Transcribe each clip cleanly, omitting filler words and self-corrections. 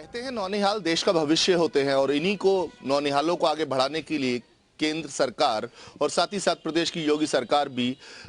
कहते हैं नौनिहाल देश का भविष्य होते हैं और इन्हीं को नौनिहालों को आगे बढ़ाने के लिए केंद्र सरकार और साथ ही साथ प्रदेश की योगी सरकार भी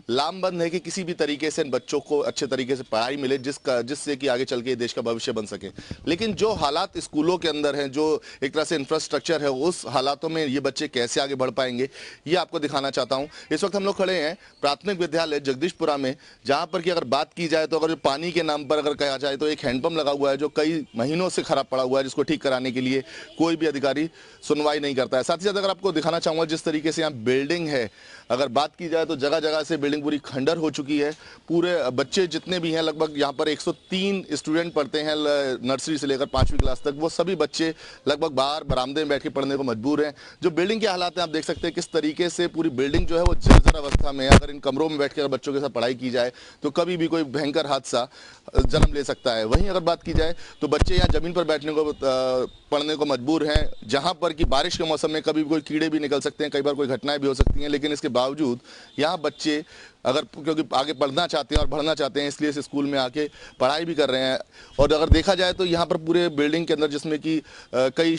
लामबंद है कि किसी भी तरीके से इन बच्चों को अच्छे तरीके से पढ़ाई मिले जिससे कि आगे चल के देश का भविष्य बन सके। लेकिन जो हालात स्कूलों के अंदर हैं, जो एक तरह से इंफ्रास्ट्रक्चर है, उस हालातों में ये बच्चे कैसे आगे बढ़ पाएंगे ये आपको दिखाना चाहता हूँ। इस वक्त हम लोग खड़े हैं प्राथमिक विद्यालय जगदीशपुरा में, जहाँ पर कि अगर बात की जाए तो अगर पानी के नाम पर अगर कहा जाए तो एक हैंडपंप लगा हुआ है जो कई महीनों से खराब पड़ा हुआ है, जिसको ठीक कराने के लिए कोई भी अधिकारी सुनवाई नहीं करता है। साथ ही साथ अगर आपको दिखाना चाहूंगा जिस तरीके से यहाँ बिल्डिंग है, अगर बात की जाए तो जगह जगह से बिल्डिंग पूरी खंडर हो चुकी है। पूरे बच्चे जितने भी हैं, लगभग यहाँ पर 103 स्टूडेंट पढ़ते हैं नर्सरी से लेकर 5वीं क्लास तक, वो सभी बच्चे लगभग बाहर बरामदे में बैठ के पढ़ने को मजबूर हैं। जो बिल्डिंग के हालात हैं आप देख सकते हैं किस तरीके से पूरी बिल्डिंग जो है वो जर्जर अवस्था में है। अगर इन कमरों में बैठ कर बच्चों के साथ पढ़ाई की जाए तो कभी भी कोई भयंकर हादसा जन्म ले सकता है। वहीं अगर बात की जाए तो बच्चे यहाँ जमीन पर बैठने को पढ़ने को मजबूर हैं, जहाँ पर कि बारिश के मौसम में कभी कोई कीड़े भी निकल सकते हैं, कई बार कोई घटनाएं भी हो सकती हैं। लेकिन इसके बावजूद यहाँ बच्चे अगर क्योंकि आगे पढ़ना चाहते हैं और बढ़ना चाहते हैं, इसलिए इस स्कूल में आके पढ़ाई भी कर रहे हैं। और अगर देखा जाए तो यहाँ पर पूरे बिल्डिंग के अंदर जिसमें कि कई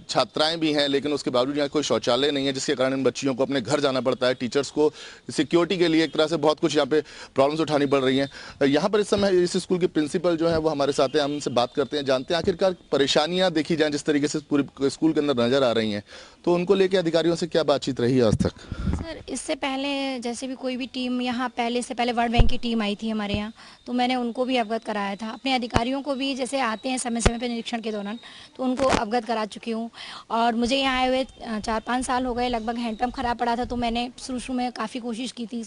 छात्राएं भी हैं, लेकिन उसके बावजूद यहाँ कोई शौचालय नहीं है, जिसके कारण इन बच्चियों को अपने घर जाना पड़ता है। टीचर्स को सिक्योरिटी के लिए एक तरह से बहुत कुछ यहाँ पे प्रॉब्लम्स उठानी पड़ रही हैं। यहाँ पर इस समय इस स्कूल के प्रिंसिपल जो है वो हमारे साथ हैं, हम उनसे बात करते हैं, जानते हैं आखिरकार परेशानियाँ देखी जाएँ जिस तरीके से पूरे स्कूल के अंदर नजर आ रही हैं, तो उनको लेकर अधिकारियों से क्या बातचीत रही है आज तक? सर, इससे पहले जैसे भी कोई भी टीम यहाँ से पहले वर्ल्ड बैंक की टीम आई थी हमारे यहाँ, तो मैंने उनको भी अवगत कराया था। अपने अधिकारियों को भी जैसे आते हैं समय समय पर निरीक्षण के दौरान, तो उनको अवगत करा चुकी हूँ। और मुझे यहाँ आए हुए 4-5 साल हो गए, लगभग हैंडपम्प ख़राब पड़ा था, तो मैंने शुरू में काफ़ी कोशिश की थी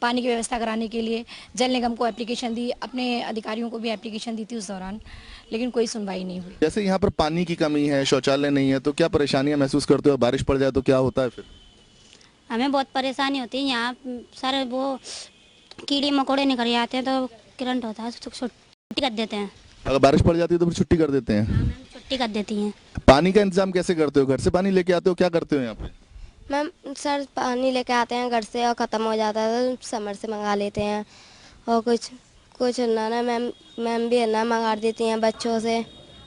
पानी की व्यवस्था कराने के लिए। जल निगम को एप्लीकेशन दी, अपने अधिकारियों को भी एप्लीकेशन दी थी उस दौरान, लेकिन कोई सुनवाई नहीं हुई। जैसे यहाँ पर पानी की कमी है, शौचालय नहीं है, तो क्या परेशानियाँ महसूस करते हो? बारिश पड़ जाए तो क्या होता है फिर? हमें बहुत परेशानी होती है यहाँ सर, वो कीड़े मकोड़े निकल आते हैं तो करंट होता है, छुट्टी कर देते हैं। अगर बारिश पड़ जाती है तो फिर छुट्टी कर देते हैं? हाँ मैम, छुट्टी कर देती हैं। पानी का इंतजाम कैसे करते हो? घर से पानी लेके आते हो, क्या करते हो यहाँ पे? मैम सर, पानी लेके आते हैं घर से और ख़त्म हो जाता है तो समर से मंगा लेते हैं। और कुछ कुछ ना मैम भी है ना मंगा देती हैं बच्चों से।